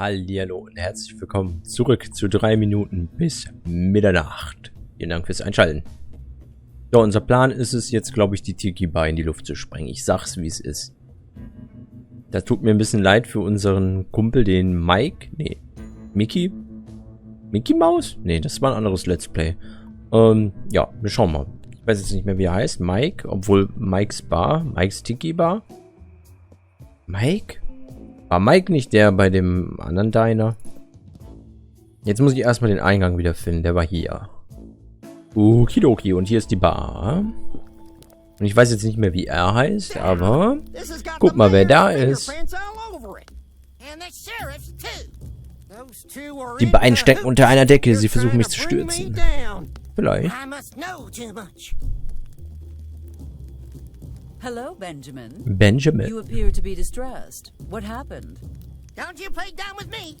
Hallihallo und herzlich willkommen zurück zu 3 Minuten bis Mitternacht. Vielen Dank fürs Einschalten. So, unser Plan ist es jetzt, glaube ich, die Tiki-Bar in die Luft zu sprengen. Ich sag's, wie es ist. Das tut mir ein bisschen leid für unseren Kumpel, den Mike. Nee, Mickey? Mickey Mouse? Nee, das war ein anderes Let's Play. Ja, wir schauen mal. Ich weiß jetzt nicht mehr, wie er heißt. Mike, obwohl Mikes Bar, Mikes Tiki-Bar. Mike? War Mike nicht der bei dem anderen Diner? Jetzt muss ich erstmal den Eingang wiederfinden. Der war hier. Okidoki. Und hier ist die Bar. Und ich weiß jetzt nicht mehr, wie er heißt, aber guck mal, wer da ist. Die beiden stecken unter einer Decke. Sie versuchen mich zu stürzen. Vielleicht. Hello, Benjamin. Benjamin. You appear to be distressed. What happened? Don't you play dumb with me.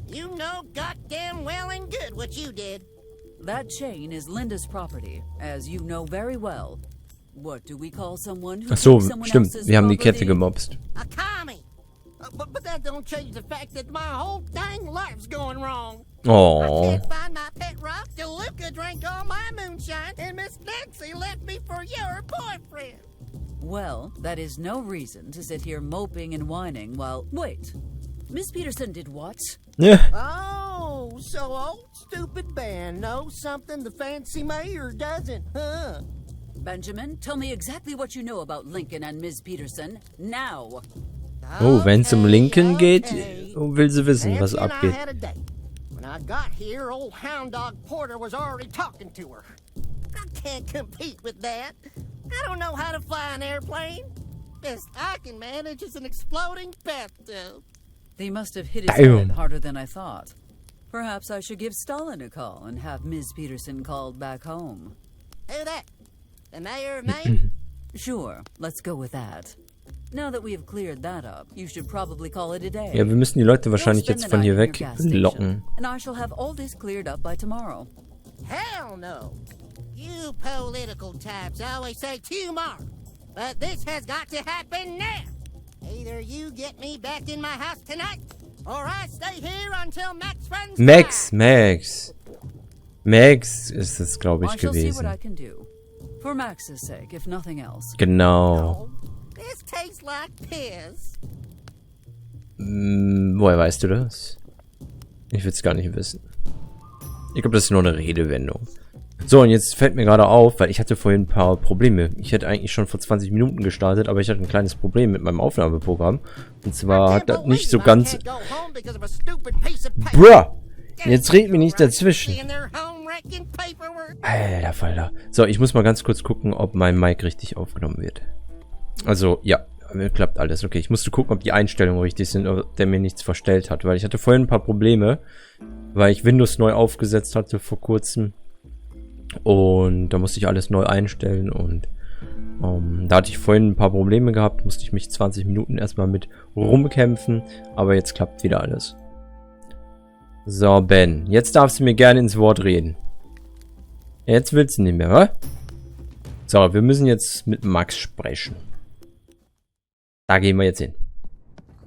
You know goddamn well and good what you did. That chain is Linda's property, as you know very well. What do we call someone who Ach so, takes someone stimmt. else's Wir haben die Kette property? gemobst. A commie. But that don't change the fact that my whole dang life's going wrong. I Oh. can't find my pet rock till Luca drank all my moonshine and Miss Nancy left me for your boyfriend. Well, that is no reason to sit here moping and whining while... Wait. Miss Peterson did what? Ja. Oh, so old stupid Ben knows something the fancy mayor doesn't, huh? Benjamin, tell me exactly what you know about Lincoln and Ms. Peterson, now. Oh, wenn es um Lincoln geht, Okay. will sie wissen, was Nancy and I abgeht. had a date. When I got here, old hound dog Porter was already talking to her. I can't compete with that. I don't know how to fly an airplane. Best I can manage is an exploding bathtub. He must have hit his Damn. head harder than I thought. Perhaps I should give Stalin a call and have Ms. Peterson called back home. Who that? The mayor of Maine? Sure, let's go with that. Now that we have cleared that up, you should probably call it a day. Ja, wir müssen die Leute wahrscheinlich We'll jetzt spend von the hier night at your gas station, weglocken. and I shall have all this cleared up by tomorrow. Hell no. You political types always say tomorrow, but this has got to happen now. Either you get me back in my house tonight, or I stay here until Max runs Max ist es, glaube ich, I shall see what I gewesen. can do. For Max's sake, if nothing else. Genau. Oh, this tastes like piss. Woher weißt du das? Ich will es gar nicht wissen. Ich glaube, das ist nur eine Redewendung. So, und jetzt fällt mir gerade auf, weil ich hatte vorhin ein paar Probleme. Ich hätte eigentlich schon vor 20 Minuten gestartet, aber ich hatte ein kleines Problem mit meinem Aufnahmeprogramm. Und zwar hat das nicht so ganz... Bruh! Jetzt red mir nicht dazwischen. Alter Falter. So, ich muss mal ganz kurz gucken, ob mein Mic richtig aufgenommen wird. Also, ja, klappt alles. Okay, ich musste gucken, ob die Einstellungen richtig sind, ob der mir nichts verstellt hat. Weil ich hatte vorhin ein paar Probleme, weil ich Windows neu aufgesetzt hatte vor kurzem. Und da musste ich alles neu einstellen und da hatte ich vorhin ein paar Probleme gehabt, musste ich mich 20 Minuten erstmal mit rumkämpfen, aber jetzt klappt wieder alles. So, Ben, jetzt darfst du mir gerne ins Wort reden. Jetzt willst du nicht mehr, wa? So, wir müssen jetzt mit Max sprechen. Da gehen wir jetzt hin.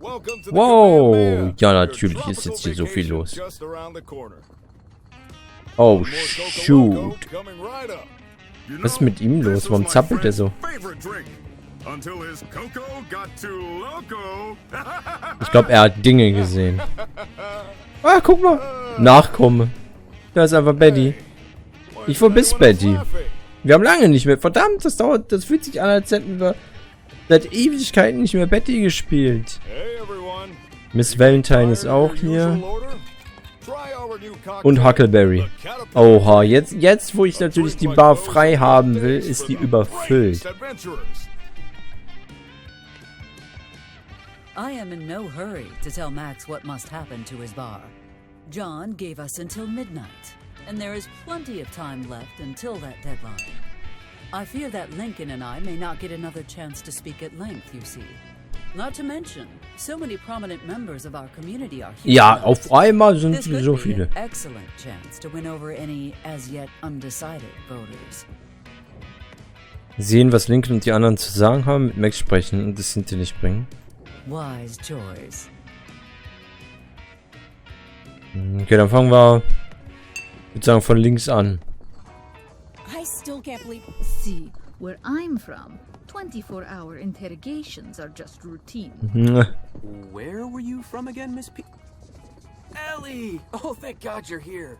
Wow, ja natürlich ist jetzt hier so viel los. Oh, shoot. Was ist mit ihm los? Warum zappelt er so? Ich glaube, er hat Dinge gesehen. Ah, guck mal. Nachkomme. Da ist einfach Betty. Ich verbiss Betty. Wir haben lange nicht mehr. Verdammt, das fühlt sich an, als hätten wir seit Ewigkeiten nicht mehr Betty gespielt. Miss Valentine ist auch hier. Und Huckleberry. Oha, jetzt wo ich natürlich die Bar frei haben will, ist die überfüllt. I am in no hurry to tell Max what must happen to his bar. John gave us until midnight, and there is plenty of time left until that deadline. I fear that Lincoln and I may not get another chance to speak at length, you see. Not to mention, so many prominent members of our community are here. Ja, tonight. auf einmal sind This could so be viele. an excellent chance to win over any as yet undecided voters. Sehen, was Lincoln und die anderen zu sagen haben, mit Max sprechen und das hinter nicht bringen. Wise choice. Okay, dann fangen wir, ich würde sagen, von links an. I still can't believe. See, where I'm from, 24-hour interrogations are just routine. Where were you from again, Miss P? Ellie! Oh, thank God you're here.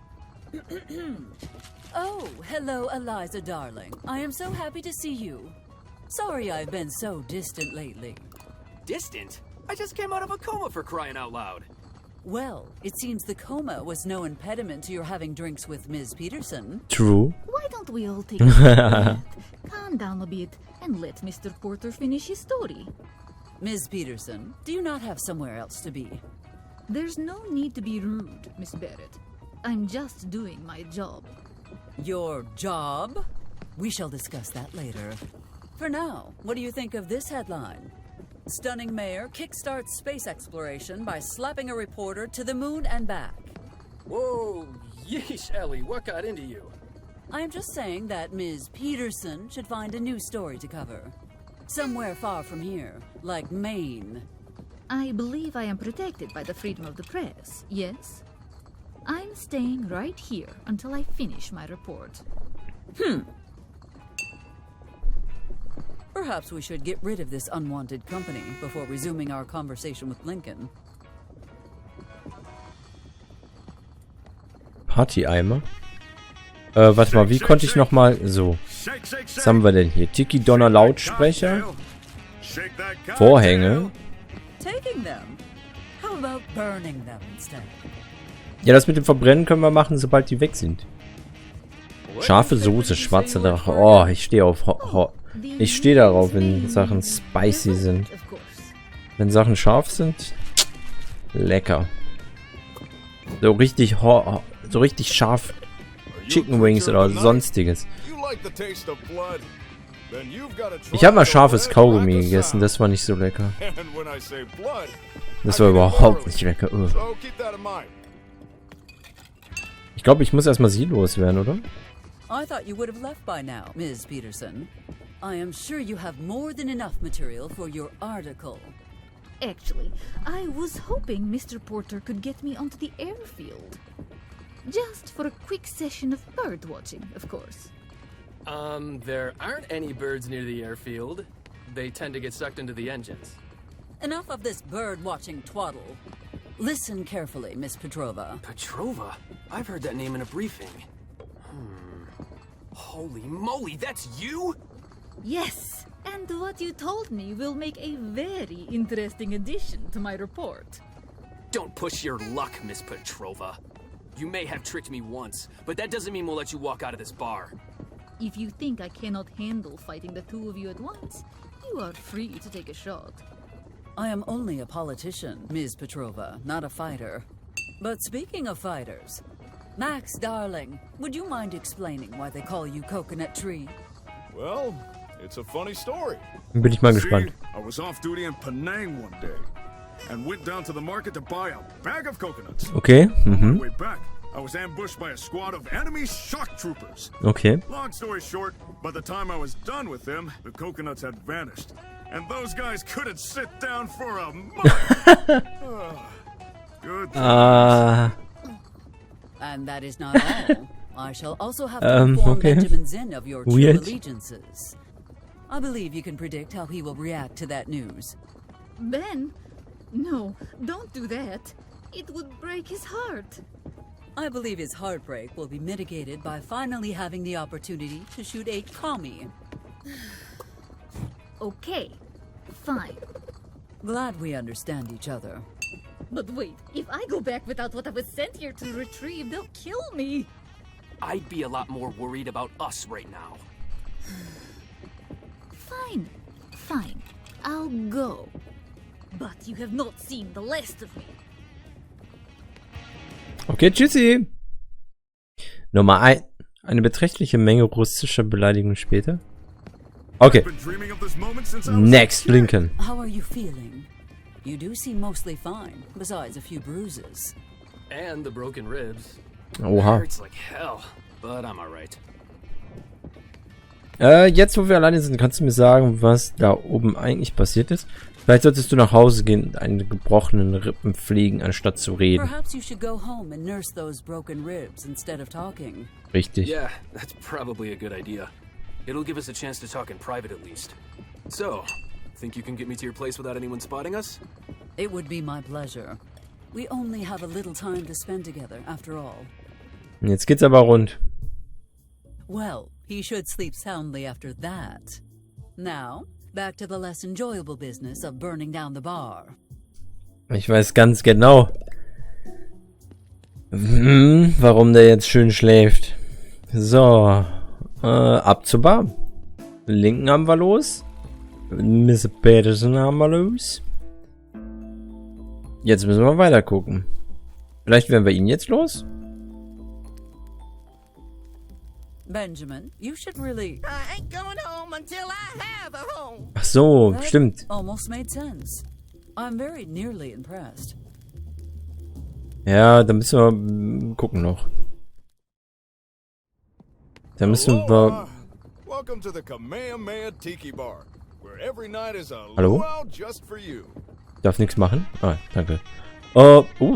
Oh, hello, Eliza, darling. I am so happy to see you. Sorry I've been so distant lately. Distant? I just came out of a coma, for crying out loud. Well, it seems the coma was no impediment to your having drinks with Ms. Peterson. True. Why don't we all take a breath, calm down a bit, and let Mr. Porter finish his story? Ms. Peterson, do you not have somewhere else to be? There's no need to be rude, Miss Barrett. I'm just doing my job. Your job? We shall discuss that later. For now, what do you think of this headline? Stunning mayor kickstarts space exploration by slapping a reporter to the moon and back. Whoa, yeesh, Ellie, what got into you? I'm just saying that Ms. Peterson should find a new story to cover. Somewhere far from here, like Maine. I believe I am protected by the freedom of the press, yes? I'm staying right here until I finish my report. Perhaps we should get rid of this unwanted company before resuming our conversation with Lincoln. Party-Eimer. Warte mal, wie konnte ich nochmal... So. Was haben wir denn hier? Tiki-Donner-Lautsprecher. Vorhänge. Taking them? How about burning them instead? Ja, das mit dem Verbrennen können wir machen, sobald die weg sind. Scharfe Soße, schwarzer Drache. Oh, ich stehe auf... Ich stehe darauf, wenn Sachen spicy sind. Wenn Sachen scharf sind, lecker. So richtig scharf Chicken Wings oder sonstiges. Ich habe mal scharfes Kaugummi gegessen, das war nicht so lecker. Das war überhaupt nicht lecker. Ich glaube, ich muss erstmal sie loswerden, oder? I thought you would have left by now, Ms. Peterson. I am sure you have more than enough material for your article. Actually, I was hoping Mr. Porter could get me onto the airfield. Just for a quick session of bird watching, of course. There aren't any birds near the airfield. They tend to get sucked into the engines. Enough of this bird-watching twaddle. Listen carefully, Miss Petrova. Petrova? I've heard that name in a briefing. Holy moly, that's you? Yes, and what you told me will make a very interesting addition to my report. Don't push your luck, Miss Petrova. You may have tricked me once, but that doesn't mean we'll let you walk out of this bar. If you think I cannot handle fighting the two of you at once, you are free to take a shot. I am only a politician, Ms. Petrova, not a fighter. But speaking of fighters, Max, darling, would you mind explaining why they call you Coconut Tree? Well, it's a funny story. Bin ich mal gespannt. I was off duty in Penang one day and went down to the market to buy a bag of coconuts. Okay. On my way back, I was ambushed by a squad of enemy shock troopers. Okay. Long story short, by the time I was done with them, the coconuts had vanished. And those guys couldn't sit down for a month. Good. And that is not all. I shall also have to inform Benjamin Zinn of your true allegiances. I believe you can predict how he will react to that news. Ben? No, don't do that. It would break his heart. I believe his heartbreak will be mitigated by finally having the opportunity to shoot a commie. Okay, fine. Glad we understand each other. But wait, if I go back without what I was sent here to retrieve, they'll kill me. I'd be a lot more worried about us right now. Fine, fine. I'll go. But you have not seen the last of me. Okay, tschüssi. Nummer 1. Eine beträchtliche Menge russischer Beleidigungen später. Okay. Next, Lincoln. How are you feeling? You do seem mostly fine, besides a few bruises. And the broken ribs. Oha. Hurts like hell, but I'm alright. Jetzt, wo wir alleine sind, kannst du mir sagen, was da oben eigentlich passiert ist? Vielleicht solltest du nach Hause gehen und einen gebrochenen Rippen pflegen, anstatt zu reden. Perhaps you should go home and nurse those broken ribs instead of talking. Richtig. Yeah, that's probably a good idea. It'll give us a chance to talk in private at least. So, think you can get me to your place without anyone spotting us? It would be my pleasure. We only have a little time to spend together, after all. Jetzt geht's aber rund. Well, he should sleep soundly after that. Now, back to the less enjoyable business of burning down the bar. Ich weiß ganz genau, warum der jetzt schön schläft. So, ab zur Bar. Linken haben wir los. Miss Peterson haben wir los. Jetzt müssen wir weiter gucken. Vielleicht werden wir ihn jetzt los? Benjamin, you should really... I ain't going home until I have a home. Ach so, That stimmt. almost made sense. I'm very nearly impressed. Ja, da müssen wir gucken noch. Da müssen wir... Welcome to the Kamehameha Tiki Bar, where every night is a Hallo? luau just for you. Darf nichts machen? Ah, danke.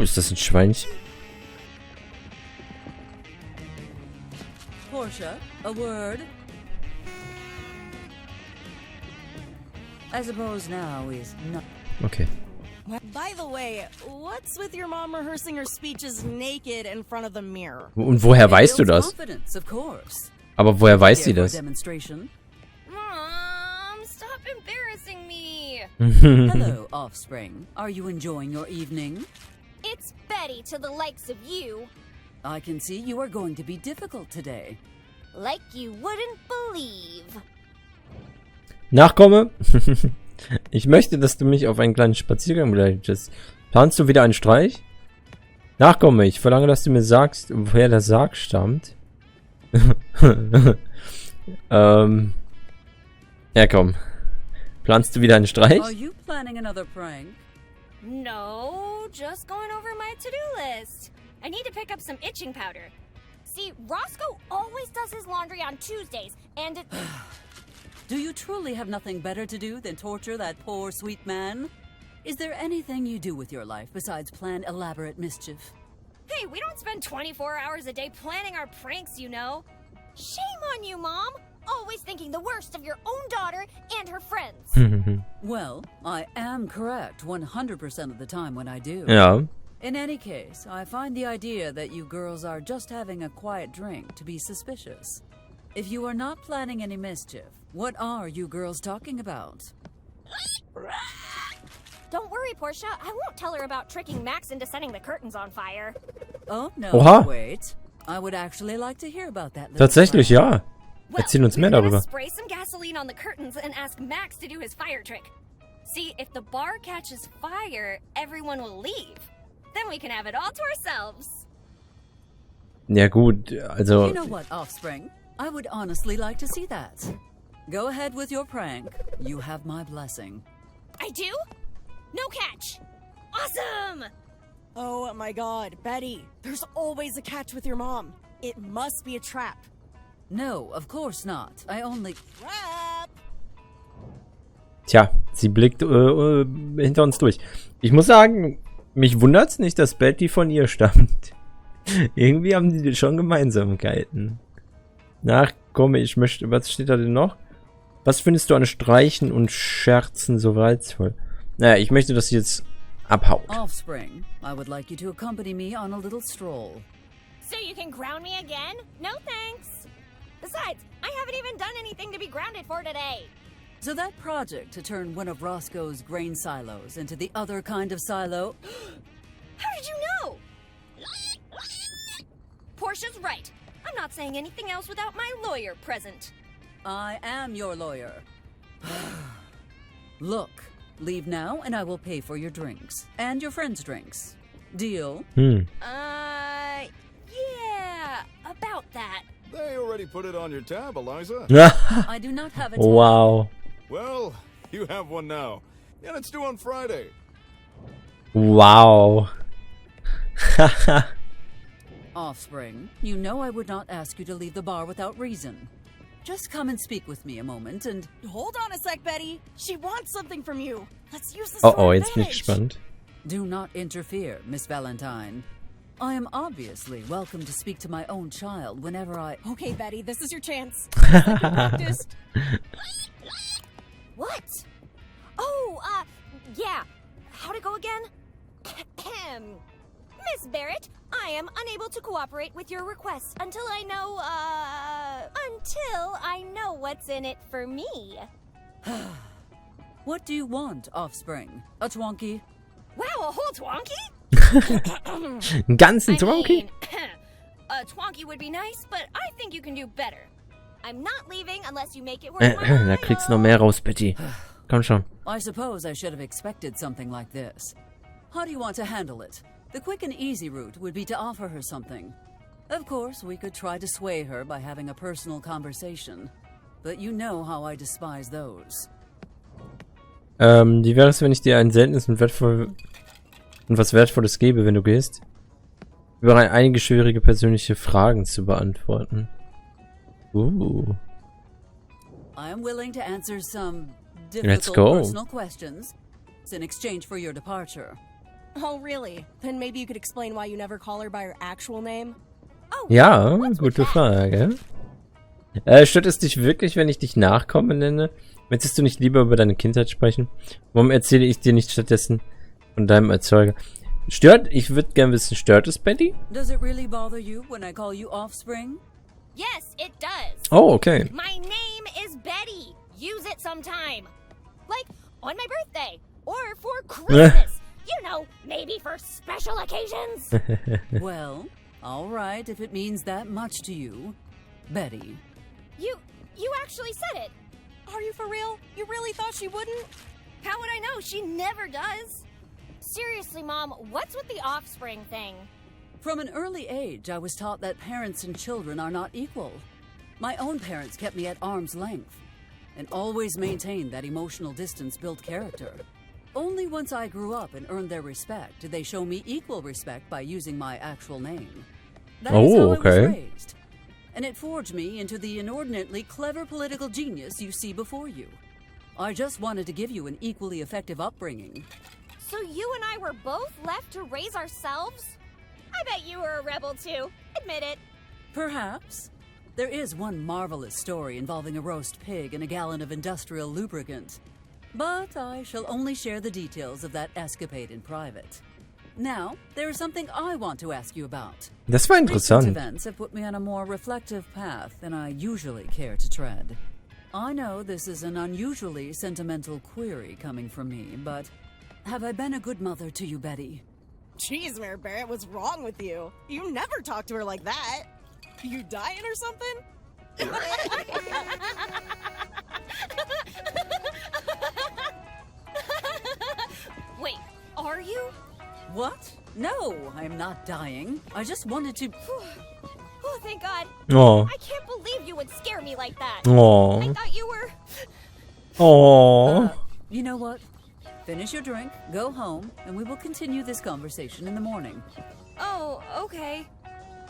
Ist das ein Schweinchen? Portia, a word? I suppose now is not... Okay. By the way, what's with your mom rehearsing her speeches naked in front of the mirror? Und woher weißt du das? Confidence, of course. Aber woher weiß sie Here for a das? Demonstration. Mom, stop embarrassing me. Hello, offspring. Are you enjoying your evening? It's Betty to the likes of you. I can see you are going to be difficult today. Like you wouldn't believe. Nachkomme. Ich möchte, dass du mich auf einen kleinen Spaziergang begleitest. Planst du wieder einen Streich? Nachkomme, ich verlange, dass du mir sagst, woher der Sarg stammt. Ja, komm. Planst du wieder einen Streich? Are you planning another prank? No, just going over my to-do list. I need to pick up some itching powder. See, Roscoe always does his laundry on Tuesdays, and it... Do you truly have nothing better to do than torture that poor, sweet man? Is there anything you do with your life besides plan elaborate mischief? Hey, we don't spend 24 hours a day planning our pranks, you know. Shame on you, Mom. Always thinking the worst of your own daughter and her friends. Well, I am correct 100% of the time when I do. Ja. In any case, I find the idea that you girls are just having a quiet drink to be suspicious. If you are not planning any mischief, what are you girls talking about? Don't worry, Portia. I won't tell her about tricking Max into setting the curtains on fire. Oh, no, Oha. wait. I would actually like to hear about that. little Tatsächlich, plan. ja. Erzähl uns mehr we're gonna darüber. spray some gasoline on the curtains and ask Max to do his fire trick. See, if the bar catches fire, everyone will leave. Then we can have it all to ourselves. Ja gut, also... You know what, Offspring? I would honestly like to see that. Go ahead with your prank. You have my blessing. I do? No catch. Awesome! Oh my god, Betty, there's always a catch with your mom. It must be a trap. No, of course not. I only... Trap! Tja, sie blickt hinter uns durch. Ich muss sagen, mich wundert's nicht, dass Betty von ihr stammt. Irgendwie haben die schon Gemeinsamkeiten. Nachkomme, ich möchte... Was steht da denn noch? Was findest du an Streichen und Scherzen so reizvoll? Naja, ich möchte, dass sie jetzt abhaut. Offspring, I would like you to accompany me on a little stroll. So you can ground me again? No thanks. Besides, I haven't even done anything to be grounded for today. So that project to turn one of Roscoe's grain silos into the other kind of silo... How did you know? Portia's right. I'm not saying anything else without my lawyer present. I am your lawyer. Look, leave now and I will pay for your drinks. And your friends' drinks. Deal? Yeah, about that. They already put it on your tab, Eliza. I do not have a tab. Wow. Well, you have one now. And it's due on Friday. Wow. Offspring, you know I would not ask you to leave the bar without reason. Just come and speak with me a moment and... Hold on a sec, Betty. She wants something from you. Let's use this Oh, to our oh, jetzt bin ich advantage. gespannt. Do not interfere, Miss Valentine. I am obviously welcome to speak to my own child whenever I... Okay, Betty, this is your chance. Like you practiced. What? Oh, yeah. How'd it go again? Miss Barrett, I am unable to cooperate with your request until I know what's in it for me. What do you want, offspring? A Twonky? Wow, a whole Twonky? Einen ganzen I Twonky? mean, a Twonky would be nice, but I think you can do better. I'm not leaving unless you make it worth my Da kriegst du noch mehr raus, Betty. Komm schon. I suppose I should have expected something like this. How do you want to handle it? The quick and easy route would be to offer her something. Of course, we could try to sway her by having a personal conversation. But you know how I despise those. Wie wäre es, wenn ich dir ein seltenes und was Wertvolles gebe, wenn du gehst? Über einige schwierige persönliche Fragen zu beantworten. I am willing to answer some Let's difficult go. personal questions in exchange for your departure. Oh, really? Then maybe you could explain why you never call her by her actual name? Oh, Ja, gute Frage. Stört es dich wirklich, wenn ich dich Nachkomme nenne? Möchtest du nicht lieber über deine Kindheit sprechen? Warum erzähle ich dir nicht stattdessen von deinem Erzeuger? Stört? Ich würde gerne wissen, stört es Betty? Does it really bother you when I call you offspring? yes, it does. Oh, okay. My name is Betty. Use it sometime. Like on my birthday or for Christmas. You know, maybe for special occasions. Well, all right, if it means that much to you. Betty. You actually said it. Are you for real? You really thought she wouldn't? How would I know? She never does. Seriously, Mom, what's with the offspring thing? From an early age, I was taught that parents and children are not equal. My own parents kept me at arm's length and always maintained that emotional distance built character. Only once I grew up and earned their respect did they show me equal respect by using my actual name. That is how I was raised. And it forged me into the inordinately clever political genius you see before you. I just wanted to give you an equally effective upbringing. So you and I were both left to raise ourselves? I bet you were a rebel too. Admit it. Perhaps. There is one marvelous story involving a roast pig and a gallon of industrial lubricant. But I shall only share the details of that escapade in private. Now, there is something I want to ask you about. Das war Recent interessant. events have put me on a more reflective path than I usually care to tread. I know this is an unusually sentimental query coming from me, but have I been a good mother to you, Betty? Jeez, Mayor Barrett, what's wrong with you? You never talk to her like that. You dying or something? Wait, are you? What? No, I am not dying. I just wanted to... Oh, thank God. Oh. I can't believe you would scare me like that. Oh. I thought you were... Oh. You know what? Finish your drink, go home, and we will continue this conversation in the morning. Oh, okay.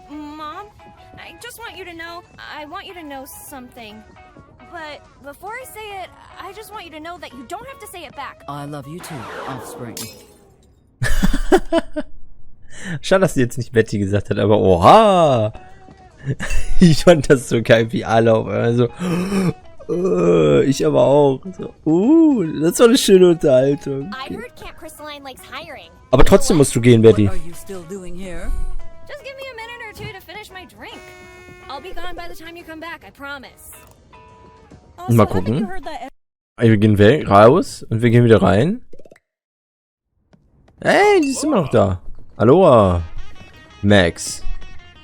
Mom, I just want you to know, I want you to know something. But before I say it, I just want you to know that you don't have to say it back. I love you too, offspring. Schade, dass sie jetzt nicht Betty gesagt hat, aber oha! Ich fand das so geil, wie alle auf einmal so. Ich aber auch. So, das war eine schöne Unterhaltung. I heard Camp Crystalline likes hiring. Aber trotzdem musst du gehen, Betty. What are you still doing here? Just give me a minute or two to finish my drink. I'll be gone by the time you come back, I promise. Oh, Mal so haven't you gucken. heard that Wir gehen weg, raus und wir gehen wieder rein. Hey, die ist immer noch da. Aloha, Max.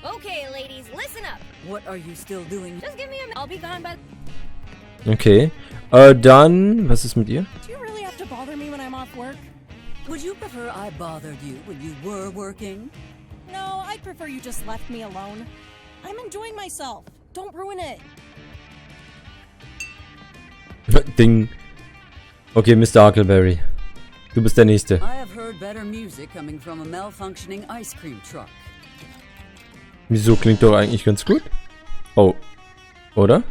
Okay, ladies, listen up. What are you still doing? Just give me a minute. I'll be gone by... Okay. Dann, was ist mit ihr? Do you really have to bother me when I'm off work? Would you prefer I bothered you when you were working? No, I'd prefer you just left me alone. I'm enjoying myself. Don't ruin it. Ding. Okay, Mr. Huckleberry. Du bist der Nächste. I have heard better music coming from a malfunctioning ice cream truck. Wieso klingt doch eigentlich ganz gut? Oh. Oder?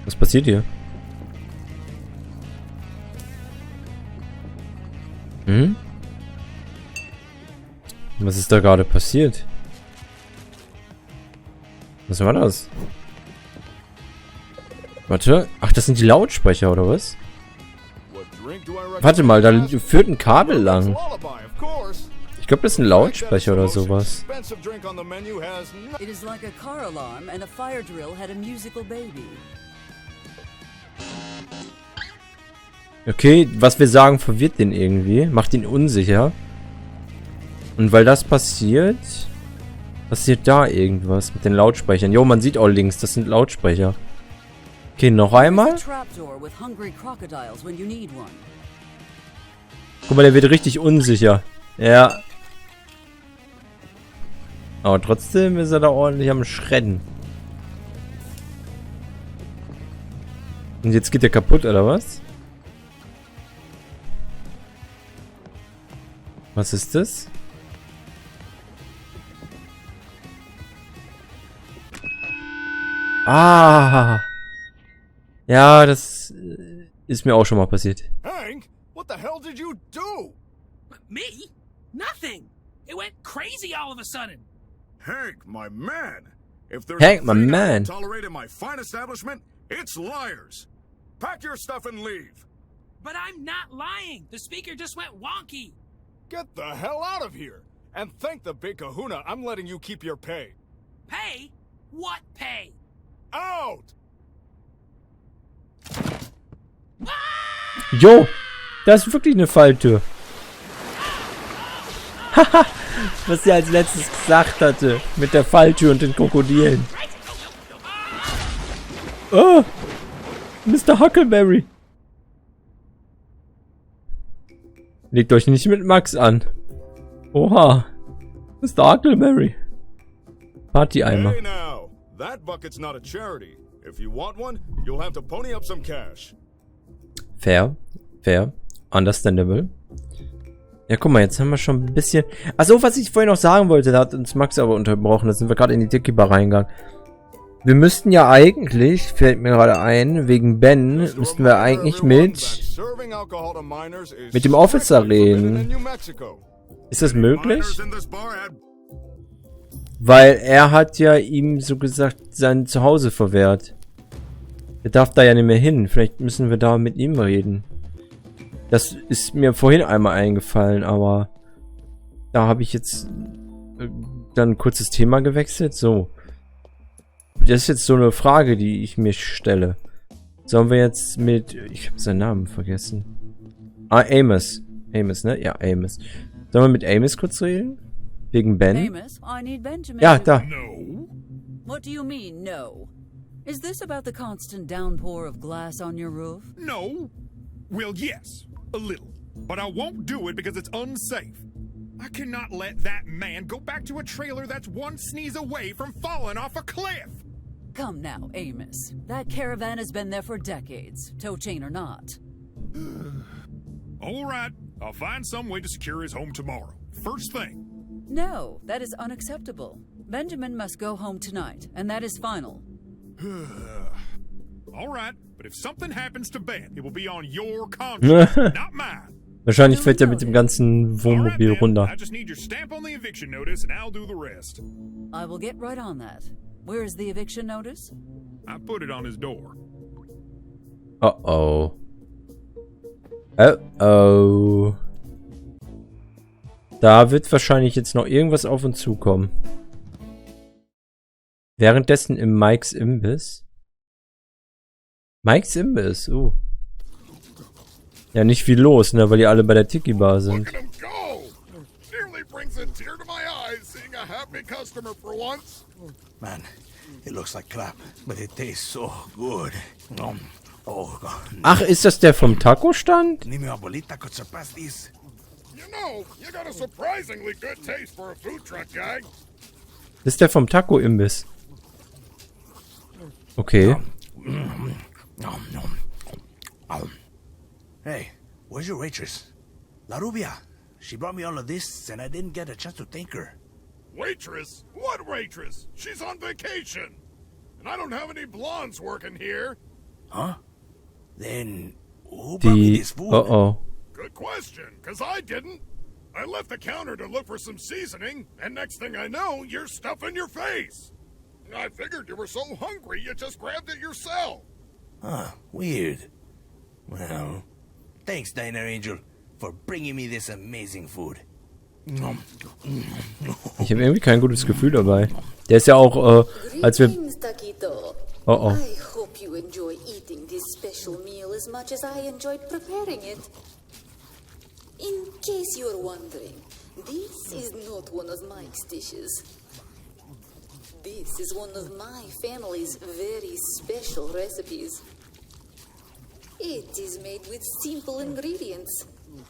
Was passiert hier? Hm? Was ist da gerade passiert? Was war das? Warte. Ach, das sind die Lautsprecher, oder was? Warte mal, da führt ein Kabel lang. Ich glaube, das ist ein Lautsprecher oder sowas. It is like a car alarm and a fire drill had a musical baby. Okay, was wir sagen, verwirrt den irgendwie. Macht ihn unsicher. Und weil das passiert da irgendwas mit den Lautsprechern. Jo, man sieht auch links, das sind Lautsprecher. Okay, noch einmal. Guck mal, der wird richtig unsicher. Ja. Aber trotzdem ist er da ordentlich am Schredden. Und jetzt geht der kaputt, oder was? Was ist das? Ah. Ja, das ist mir auch schon mal passiert. Hank, what the hell did you do? Me? Nothing. It went crazy all of a sudden. Hank, my man. If there's Hank, my a thing I man. don't tolerate in my fine establishment, it's liars. Pack your stuff and leave. But I'm not lying. The speaker just went wonky. Get the hell out of here. And thank the big kahuna I'm letting you keep your pay. Pay? What pay? Out! Jo, da ist wirklich eine Falltür. Haha, was er als letztes gesagt hatte. Mit der Falltür und den Krokodilen. Oh, Mr. Huckleberry. Legt euch nicht mit Max an. Oha, Mr. Huckleberry. Party-Eimer. Hey now, that bucket's not a charity. If you want one, you'll have to pony up some cash. Fair, fair, understandable. Ja, guck mal, jetzt haben wir schon ein bisschen... Achso, was ich vorhin noch sagen wollte, da hat uns Max aber unterbrochen. Da sind wir gerade in die Tiki-Bar reingegangen. Wir müssten ja eigentlich, fällt mir gerade ein, wegen Ben, müssten wir eigentlich mit dem Officer reden. Ist das möglich? Weil er hat ja ihm so gesagt sein Zuhause verwehrt. Er darf da ja nicht mehr hin. Vielleicht müssen wir da mit ihm reden. Das ist mir vorhin einmal eingefallen, aber da habe ich jetzt dann ein kurzes Thema gewechselt. So. Das ist jetzt so eine Frage, die ich mir stelle. Sollen wir jetzt mit... Ich habe seinen Namen vergessen. Ah, Amos. Amos, ne? Ja, Amos. Sollen wir mit Amos kurz reden? Wegen Ben? Amos, I need Benjamin. Ja, da. No. What do you mean, no? Is this about the constant downpour of glass on your roof? No. Well, yes, a little. But I won't do it because it's unsafe. I cannot let that man go back to a trailer that's one sneeze away from falling off a cliff. Come now, Amos. That caravan has been there for decades, tow chain or not. All right, I'll find some way to secure his home tomorrow. First thing. No, that is unacceptable. Benjamin must go home tonight, and that is final. All right, but if something happens to Ben, it will be on your conscience, not mine. Wahrscheinlich fällt er mit dem ganzen Wohnmobil runter. I just need your stamp on the eviction notice and I'll do the rest. I will get right on that. Where is the eviction notice? I put it on his door. Uh-oh. Uh-oh. Da wird wahrscheinlich jetzt noch irgendwas auf uns zukommen. Währenddessen im Mikes Imbiss. Mikes Imbiss, oh. Ja, nicht viel los, ne, weil die alle bei der Tiki-Bar sind. Look at him go! Nearly brings a tear to my eyes seeing a happy customer for once. Man, it looks like crap, but it tastes so good. Oh God. Ach, ist das der vom Taco-Stand? Ni mi abuelita could surpass this. You know, you got a surprisingly good taste for a food truck guy. Das ist der vom Taco-Imbiss. Okay. Hey, where's your waitress? La Rubia. She brought me all of this, and I didn't get a chance to thank her. Waitress? What waitress? She's on vacation. And I don't have any blondes working here. Huh? Then who brought me Die... this food? Oh. Good question, because I didn't. I left the counter to look for some seasoning, and next thing I know, you're stuffing your face. I figured you were so hungry you just grabbed it yourself. Huh, weird. Well, thanks, Diner Angel, for bringing me this amazing food. Ich habe irgendwie kein gutes Gefühl dabei. Der ist ja auch, als wir... Oh. I hope you enjoy eating this special meal as much as I enjoyed preparing it. In case you're wondering, this is not one of Mike's dishes. This is one of my family's very special recipes. It is made with simple ingredients.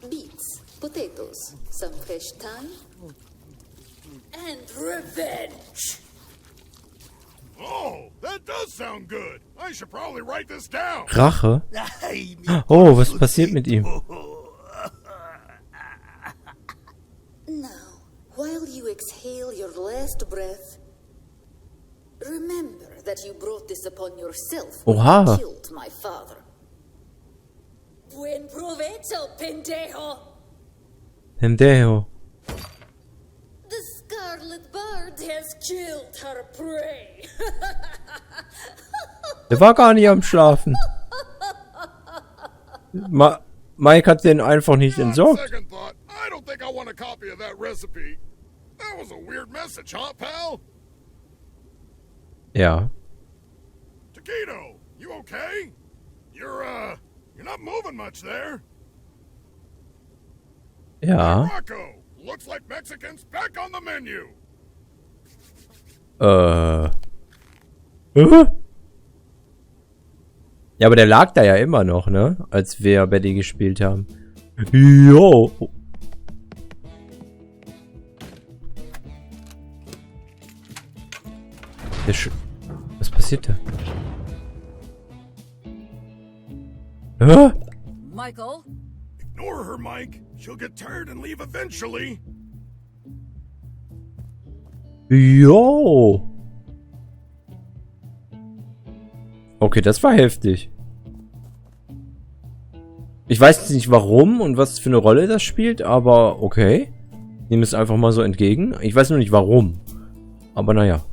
Beets, potatoes, some fresh thyme, and revenge. Oh, that does sound good. I should probably write this down. Rache? Oh, was passiert mit ihm? Now, while you exhale your last breath, remember that you brought this upon yourself when Oha. you killed my father. Buen provecho, pendejo! Pendejo. The scarlet bird has killed her prey. Der war gar nicht am Schlafen. Mike hat den einfach nicht entsorgt. Second thought, I don't think I want a copy of that recipe. That was a weird message, huh, pal? Ja. Taquito, you okay? You're not moving much there. Ja. Rocco, looks like Mexican's back on the menu. Ja, aber der lag da ja immer noch, ne? Als wir Betty gespielt haben. Jo. Was passiert da? Michael? Ignore her, Mike. She'll get tired and leave eventually. Jo. Okay, das war heftig. Ich weiß jetzt nicht warum und was für eine Rolle das spielt, aber okay. Nehme es einfach mal so entgegen. Ich weiß nur nicht warum. Aber naja.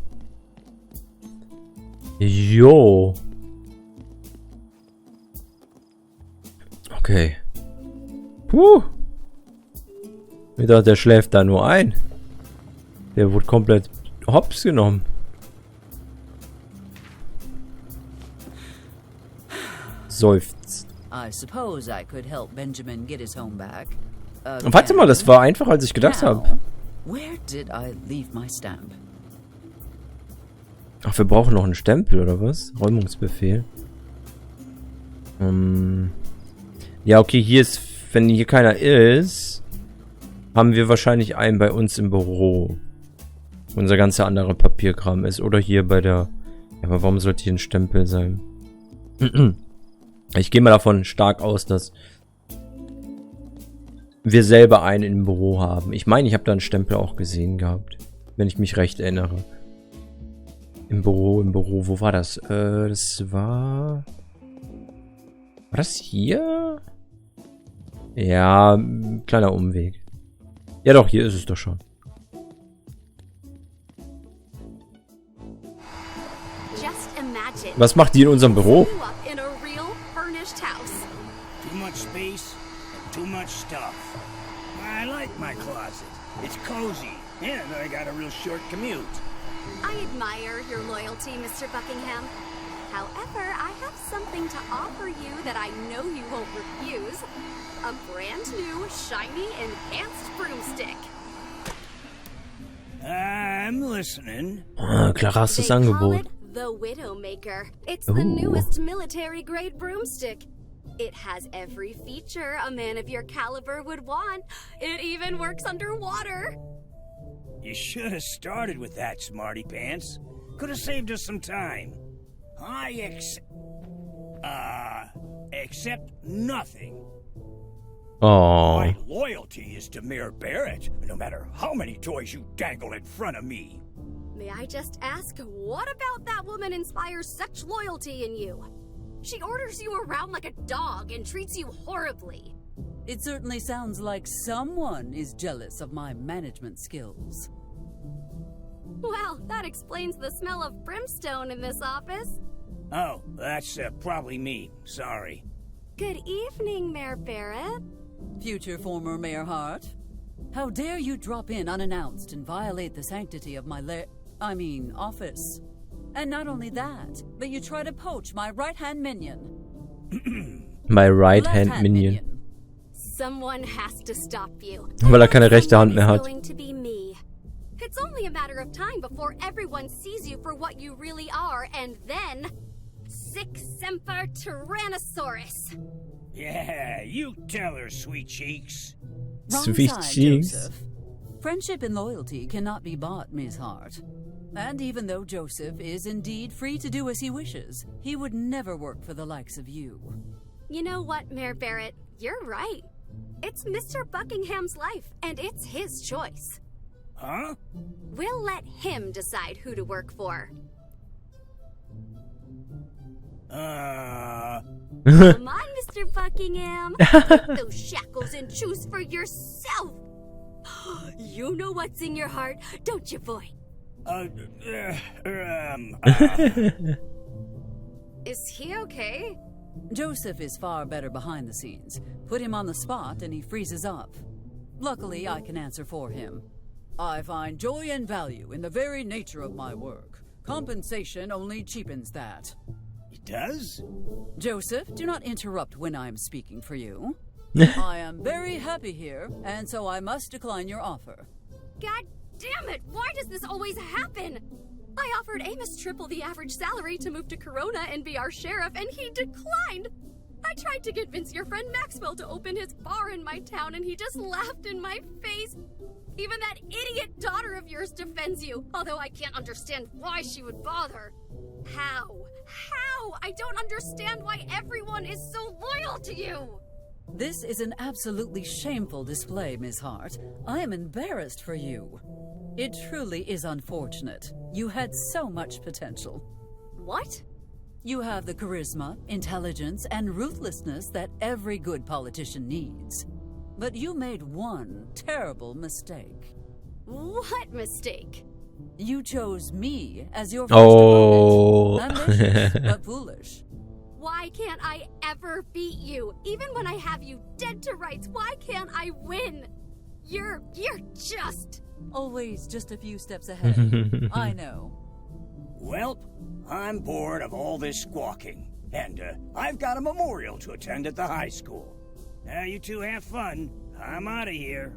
Jo. Okay. Puh. Ich dachte, der schläft da nur ein. Der wurde komplett hops genommen. Seufzt. I suppose I could help Benjamin get his home back. Warte mal, das war einfacher, als ich gedacht habe. Where did I leave my stamp? Ach, wir brauchen noch einen Stempel, oder was? Räumungsbefehl. Ja, okay, hier ist, wenn hier keiner ist, haben wir wahrscheinlich einen bei uns im Büro. Wo unser ganzer anderer Papierkram ist. Oder hier bei der... Ja, aber warum sollte hier ein Stempel sein? Ich gehe mal davon stark aus, dass wir selber einen im Büro haben. Ich meine, ich habe da einen Stempel auch gesehen gehabt. Wenn ich mich recht erinnere. Im Büro. Wo war das? Das war... War das hier? Ja, ein kleiner Umweg. Ja doch, hier ist es doch schon. Was macht die in unserem Büro? Too much space and too much stuff. I like my closet. It's cozy, and I got a real short commute. I admire your loyalty, Mr. Buckingham. However, I have something to offer you that I know you won't refuse. A brand new, shiny, enhanced broomstick. I'm listening. Ah, klares Angebot. The Widowmaker. It's the newest military-grade broomstick. It has every feature a man of your caliber would want. It even works underwater. You should have started with that, Smarty Pants. Could have saved us some time. I accept nothing. Oh. My loyalty is to Mayor Barrett, no matter how many toys you dangle in front of me. May I just ask, what about that woman inspires such loyalty in you? She orders you around like a dog and treats you horribly. It certainly sounds like someone is jealous of my management skills. Well, that explains the smell of brimstone in this office. Oh, that's probably me. Sorry. Good evening, Mayor Barrett. Future former Mayor Hart. How dare you drop in unannounced and violate the sanctity of my office. And not only that, but you try to poach my right-hand minion. My right-hand minion. Someone has to stop you. Weil keine rechte Hand mehr hat. Going to be me. It's only a matter of time before everyone sees you for what you really are, and then... Sic Semper Tyrannosaurus. Yeah, you tell her, sweet cheeks. Wrong Sweet side, cheeks. Joseph. Friendship and loyalty cannot be bought, Miss Hart. And even though Joseph is indeed free to do as he wishes, he would never work for the likes of you. You know what, Mayor Barrett? You're right. It's Mr. Buckingham's life, and it's his choice. Huh? We'll let him decide who to work for. Come on, Mr. Buckingham. Take those shackles and choose for yourself. You know what's in your heart, don't you, boy? Is he okay? Joseph is far better behind the scenes. Put him on the spot and he freezes up. Luckily, I can answer for him. I find joy and value in the very nature of my work. Compensation only cheapens that. It does? Joseph, do not interrupt when I am speaking for you. I am very happy here, and so I must decline your offer. God damn it! Why does this always happen? I offered Amos triple the average salary to move to Corona and be our sheriff, and he declined. I tried to convince your friend Maxwell to open his bar in my town, and he just laughed in my face. Even that idiot daughter of yours defends you, although I can't understand why she would bother. How? I don't understand why everyone is so loyal to you. This is an absolutely shameful display, Miss Hart. I am embarrassed for you. It truly is unfortunate. You had so much potential. What? You have the charisma, intelligence, and ruthlessness that every good politician needs. But you made one terrible mistake. What mistake? You chose me as your first opponent. Ambitious, but foolish. Why can't I ever beat you? Even when I have you dead to rights, why can't I win? You're just... Always just a few steps ahead. I know. Welp, I'm bored of all this squawking. And, I've got a memorial to attend at the high school. Now you two have fun. I'm out of here.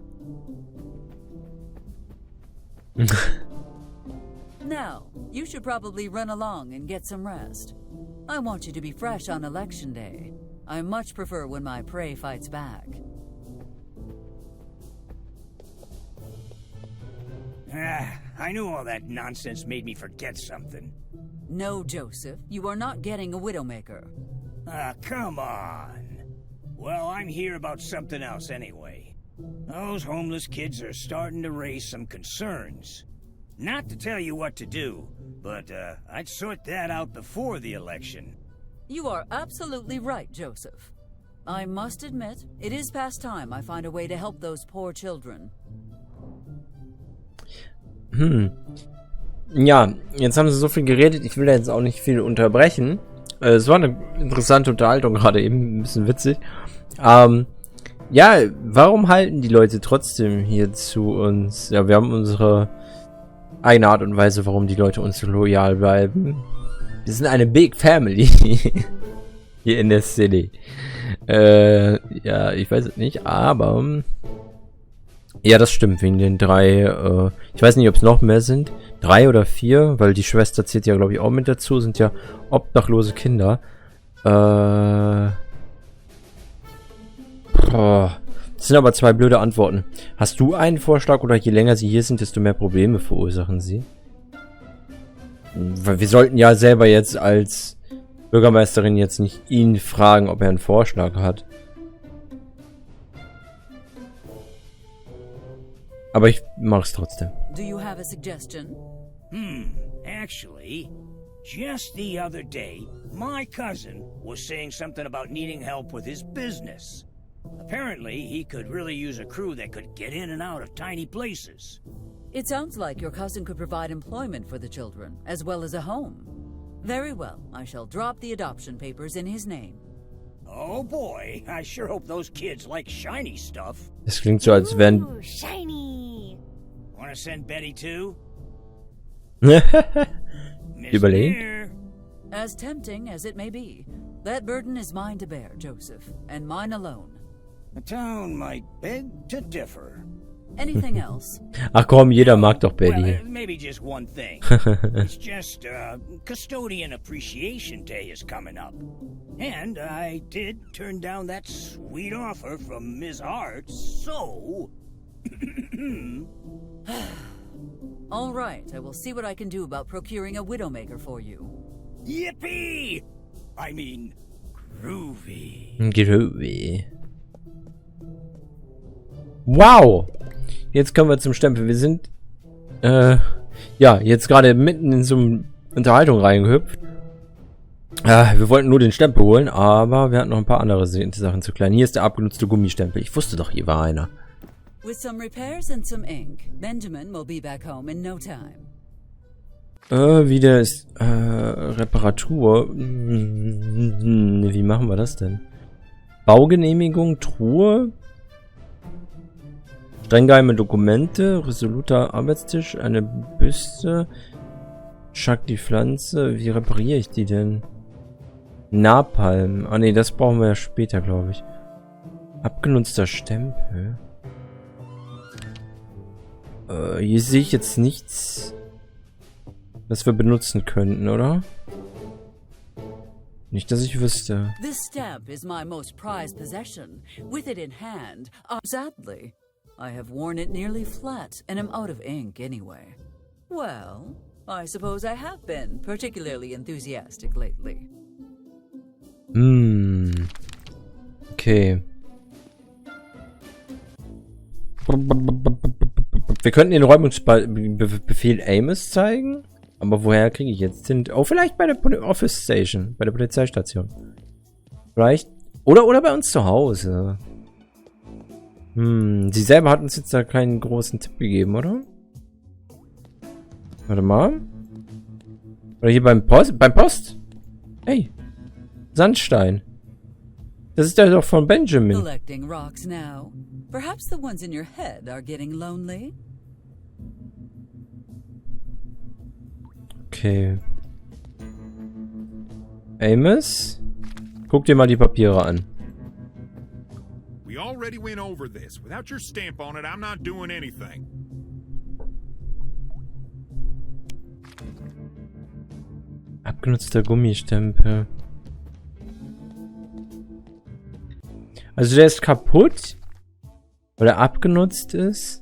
Now, you should probably run along and get some rest. I want you to be fresh on election day. I much prefer when my prey fights back. I knew all that nonsense made me forget something. No, Joseph, you are not getting a Widowmaker. Come on. Well, I'm here about something else anyway. Those homeless kids are starting to raise some concerns. Not to tell you what to do, but I'd sort that out before the election. You are absolutely right, Joseph. I must admit, it is past time I find a way to help those poor children. Ja, jetzt haben sie so viel geredet, ich will da jetzt auch nicht viel unterbrechen. Es war eine interessante Unterhaltung gerade eben, ein bisschen witzig. Ja, warum halten die Leute trotzdem hier zu uns? Ja, wir haben unsere eigene Art und Weise, warum die Leute uns so loyal bleiben. Wir sind eine Big Family hier in der City. Ja, ich weiß es nicht, aber ja, das stimmt, wegen den 3, ich weiß nicht, ob es noch mehr sind, 3 oder 4, weil die Schwester zählt ja, glaube ich, auch mit dazu, sind ja obdachlose Kinder. Das sind aber 2 blöde Antworten. Hast du einen Vorschlag oder je länger sie hier sind, desto mehr Probleme verursachen sie? Weil wir sollten ja selber jetzt als Bürgermeisterin jetzt nicht ihn fragen, ob er einen Vorschlag hat. Aber ich mach's trotzdem. Do you have a suggestion? Actually, Just the other day, my cousin was saying something about needing help with his business. Apparently, he could really use a crew that could get in and out of tiny places. It sounds like your cousin could provide employment for the children, as well as a home. Very well, I shall drop the adoption papers in his name. Oh boy, I sure hope those kids like shiny stuff. Das klingt so, als wären... Ooh, shiny. Wanna send Betty too? Überlegt. As tempting as it may be, that burden is mine to bear, Joseph, and mine alone. The town might beg to differ. Anything else? Ach komm, jeder mag doch Betty. Well, maybe just one thing. It's just, Custodian Appreciation Day is coming up. And I did turn down that sweet offer from Ms. Hart, so... All right, I will see what I can do about procuring a Widowmaker for you. Yippee! I mean, groovy. Groovy. Wow! Jetzt kommen wir zum Stempel. Wir sind, ja, jetzt gerade mitten in so eine Unterhaltung reingehüpft. Wir wollten nur den Stempel holen, aber wir hatten noch ein paar andere Sachen zu klären. Hier ist der abgenutzte Gummistempel. Ich wusste doch, hier war einer. With some repairs and some ink, Benjamin will be back home in no time. Wieder ist, Reparatur. Wie machen wir das denn? Baugenehmigung, Truhe. Streng geheime Dokumente, resoluter Arbeitstisch, eine Büste. Schack die Pflanze. Wie repariere ich die denn? Napalm. Ah ne, das brauchen wir ja später, glaube ich. Abgenutzter Stempel. Hier sehe ich jetzt nichts, was wir benutzen könnten, oder? Nicht, dass ich wüsste. This stamp is my most prized possession. With it in hand, sadly, I have worn it nearly flat and am out of ink anyway. Well, I suppose I have been particularly enthusiastic lately. Okay. Wir könnten den Räumungsbefehl Amos zeigen. Aber woher kriege ich jetzt den? Oh, vielleicht bei der Office Station. Bei der Polizeistation. Vielleicht. Oder bei uns zu Hause. Sie selber hat uns jetzt da keinen großen Tipp gegeben, oder? Warte mal. Oder hier beim Post? Hey. Sandstein. Das ist doch von Benjamin. Collecting rocks now. Perhaps the ones in your head are getting lonely. Okay. Amos? Guck dir mal die Papiere an. We already went over this. Without your stamp on it, I'm not doing anything. Abgenutzter Gummistempel. Also der ist kaputt, weil er abgenutzt ist.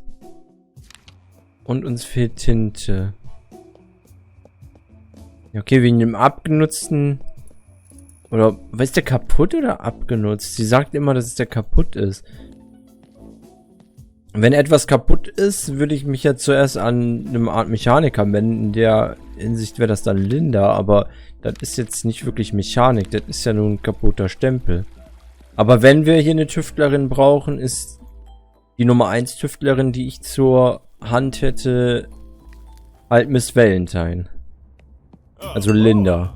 Und uns fehlt Tinte. Okay, wegen dem abgenutzten... Oder, ist der kaputt oder abgenutzt? Sie sagt immer, dass der kaputt ist. Wenn etwas kaputt ist, würde ich mich ja zuerst an eine Art Mechaniker wenden. In der Hinsicht wäre das dann Linda, aber das ist jetzt nicht wirklich Mechanik. Das ist ja nur ein kaputter Stempel. Aber wenn wir hier eine Tüftlerin brauchen, ist die Nummer 1 Tüftlerin, die ich zur Hand hätte, halt Miss Valentine. Also Linda.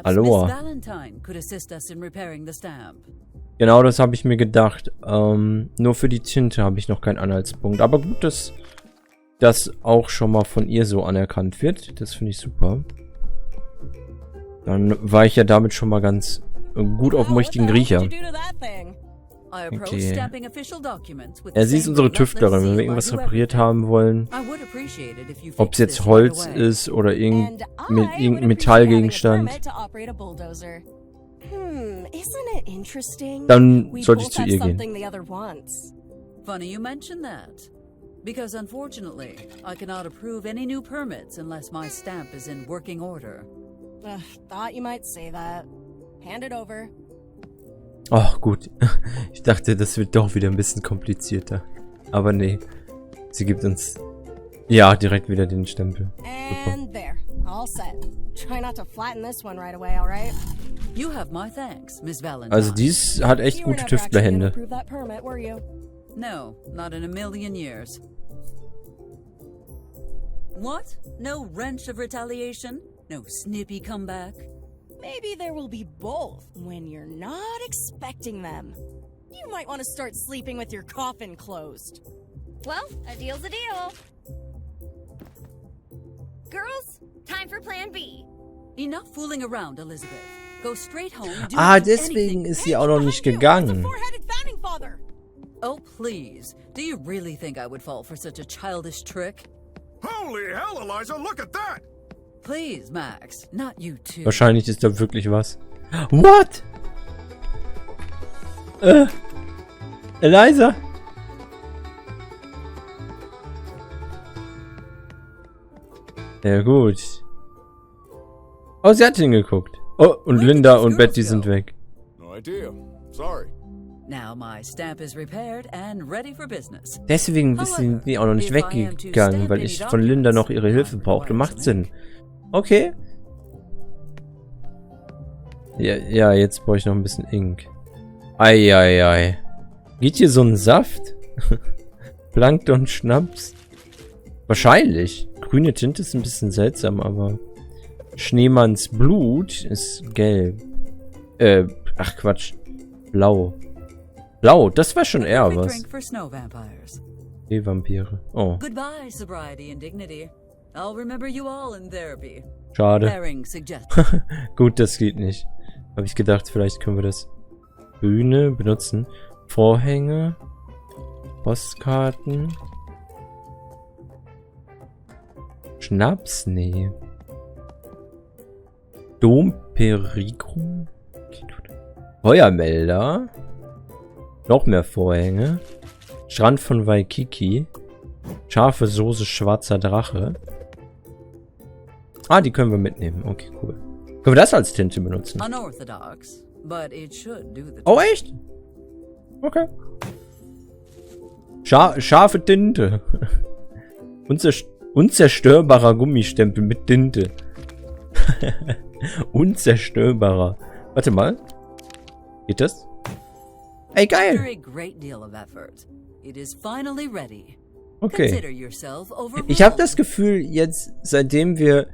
Hallo. Genau, das habe ich mir gedacht. Nur für die Tinte habe ich noch keinen Anhaltspunkt. Aber gut, dass das auch schon mal von ihr so anerkannt wird. Das finde ich super. Dann war ich ja damit schon mal ganz gut auf dem richtigen Riecher. Okay. Ja, sie ist unsere Tüftlerin, wenn wir irgendwas repariert haben wollen. Ob es jetzt Holz ist oder irgendein Metallgegenstand. Dann sollte ich zu ihr gehen. Funny you mention that. Because unfortunately, I cannot approve any new permits unless my stamp is in working order. Thought you might say that. Hand it over. Ach, gut. Ich dachte, das wird doch wieder ein bisschen komplizierter. Aber nee. Sie gibt uns Ja, direkt wieder den Stempel. And there. All set. Try not to flatten this one right away, alright? You have my thanks, Miss Valentine. Also dies hat echt gute Tüftlerhände. Permit, were you? No, not in a million years. What? No wrench of retaliation? No snippy comeback? Maybe there will be both when you're not expecting them. You might want to start sleeping with your coffin closed. Well, a deal's a deal. Girls, time for plan B. Enough fooling around, Elizabeth. Go straight home. Deswegen ist sie auch noch nicht gegangen. Oh, please. Do you really think I would fall for such a childish trick? Holy hell, Eliza, look at that! Please, Max. Not you too. Wahrscheinlich ist da wirklich was. What? Eliza? Ja gut. Oh, sie hat hingeguckt. Oh, und Linda und Betty sind weg. No idea. Sorry. Now my stamp is repaired and ready for business. Deswegen sind die auch noch nicht weggegangen, weil ich von Linda noch ihre Hilfe brauchte. Macht Sinn. Okay. Ja, jetzt brauche ich noch ein bisschen Ink. Eieiei. Geht hier so ein Saft? Plankton Schnaps? Wahrscheinlich. Grüne Tinte ist ein bisschen seltsam, aber Schneemanns Blut ist gelb. Ach Quatsch. Blau. Blau, das war schon eher was. Die Vampire. Oh. Goodbye, sobriety and dignity. I'll remember you all in therapy. Schade. Gut, das geht nicht. Habe ich gedacht, vielleicht können wir das Bühne benutzen. Vorhänge. Postkarten. Schnaps? Nee. Domperikum? Feuermelder. Noch mehr Vorhänge. Strand von Waikiki. Scharfe Soße, schwarzer Drache. Ah, die können wir mitnehmen. Okay, cool. Können wir das als Tinte benutzen? Oh, echt? Okay. Scharfe Tinte. Unzerstörbarer Gummistempel mit Tinte. Unzerstörbarer. Warte mal. Geht das? Ey, geil. Okay. Ich habe das Gefühl, jetzt, seitdem wir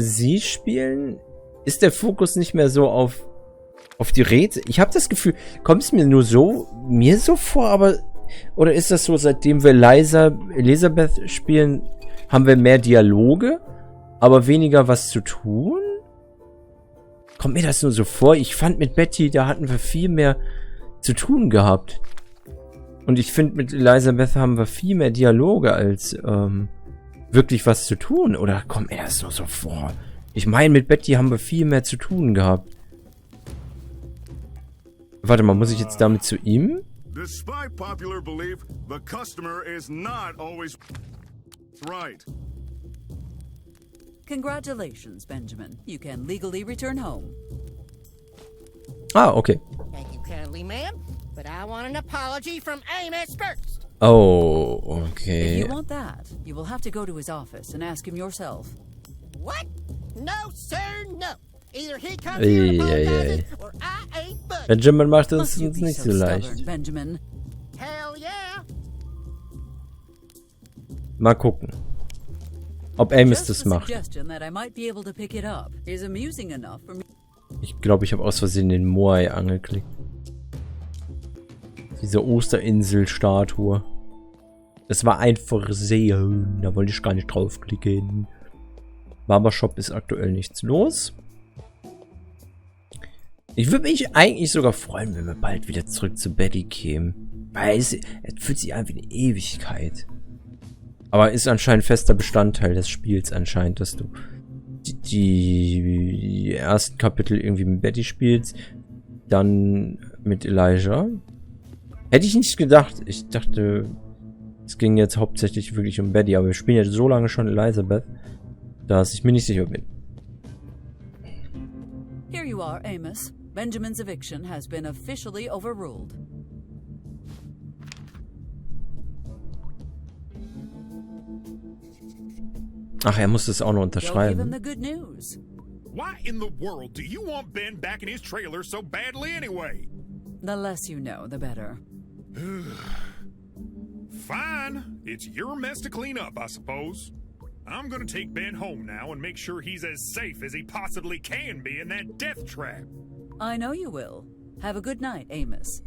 sie spielen, ist der Fokus nicht mehr so auf die Rätsel. Ich habe das Gefühl, kommt es mir so vor, aber oder ist das so, seitdem wir Elisabeth spielen, haben wir mehr Dialoge, aber weniger was zu tun? Kommt mir das nur so vor? Ich fand mit Betty, da hatten wir viel mehr zu tun gehabt. Und ich finde, mit Elisabeth haben wir viel mehr Dialoge als wirklich was zu tun. Oder kommt mir das nur so vor? Ich meine, mit Betty haben wir viel mehr zu tun gehabt. Warte mal, muss ich jetzt damit zu ihm? Despite popular belief, the customer is not always right. Congratulations, Benjamin. You can legally return home. Ah, okay. Thank you kindly, ma'am. But I want an apology from Amos first. Oh, okay. If you want that, you will have to go to his office and ask him yourself. What? No, sir, no. Either he comes here and apologizes, or I ain't budging. Benjamin macht es uns nicht so leicht. Benjamin. Hell yeah. Mal gucken, ob Amos das macht. Ich glaube, ich habe aus Versehen den Moai angeklickt. Diese Osterinsel-Statue. Das war einfach Sehen. Da wollte ich gar nicht draufklicken. Barbershop ist aktuell nichts los. Ich würde mich eigentlich sogar freuen, wenn wir bald wieder zurück zu Betty kämen. Weil es fühlt sich an wie eine Ewigkeit. Aber ist anscheinend fester Bestandteil des Spiels anscheinend, dass du die ersten Kapitel irgendwie mit Betty spielst. Dann mit Elijah. Hätte ich nicht gedacht. Ich dachte, es ging jetzt hauptsächlich wirklich um Betty. Aber wir spielen ja so lange schon Elisabeth, dass ich mir nicht sicher bin. Here you are, Amos. Benjamin's eviction has been officially overruled. Ach, er muss es auch noch Go give him unterschreiben. the good news. Why in the world do you want Ben back in his trailer so badly anyway? The less you know, the better. Fine. It's your mess to clean up, I suppose. I'm gonna take Ben home now and make sure he's as safe as he possibly can be in that death trap. I know you will. Have a good night, Amos.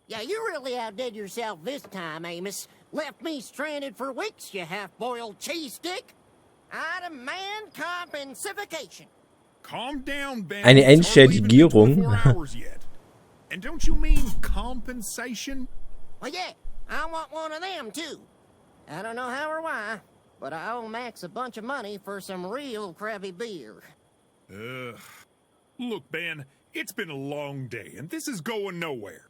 Yeah, you really outdid yourself this time, Amos. Left me stranded for weeks, you half-boiled cheese stick. I demand compensation. Calm down, Ben. Eine It's hardly even been Entschädigung. 24 hours yet. And don't you mean compensation? Well, yeah, I want one of them, too. I don't know how or why, but I owe Max a bunch of money for some real crappy beer. Look, Ben, it's been a long day, and this is going nowhere.